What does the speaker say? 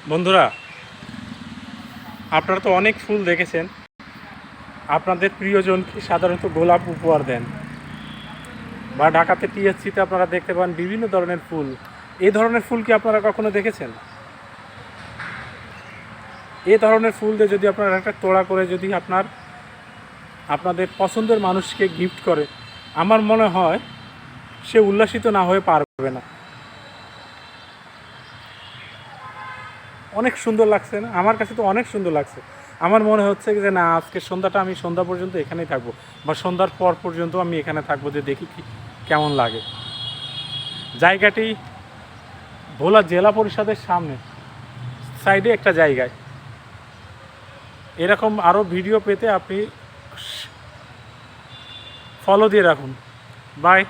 বন্ধুরা, আপনারা তো অনেক ফুল দেখেছেন। আপনাদের প্রিয়জনকে সাধারণত গোলাপ উপহার দেন, বা ঢাকাতে টিএসসিতে আপনারা দেখতে পান বিভিন্ন ধরনের ফুল। এই ধরনের ফুল কি আপনারা কখনো দেখেছেন? এই ধরনের ফুল দিয়ে যদি আপনারা একটা তোড়া করে যদি আপনাদের পছন্দের মানুষকে গিফট করে, আমার মনে হয় সে উল্লাসিত না হয়ে পারবে না। অনেক সুন্দর লাগছে না? আমার কাছে তো অনেক সুন্দর লাগছে। আমার মনে হচ্ছে যে না, আজকে সন্ধ্যাটা আমি সন্ধ্যা পর্যন্ত এখানেই থাকবো, বা সন্ধ্যার পর পর্যন্ত আমি এখানে থাকবো, যে দেখি কি কেমন লাগে। জায়গাটি ভোলা জেলা পরিষদের সামনে সাইডে একটা জায়গায়। এরকম আরও ভিডিও পেতে আপনি ফলো দিয়ে রাখুন। বাই।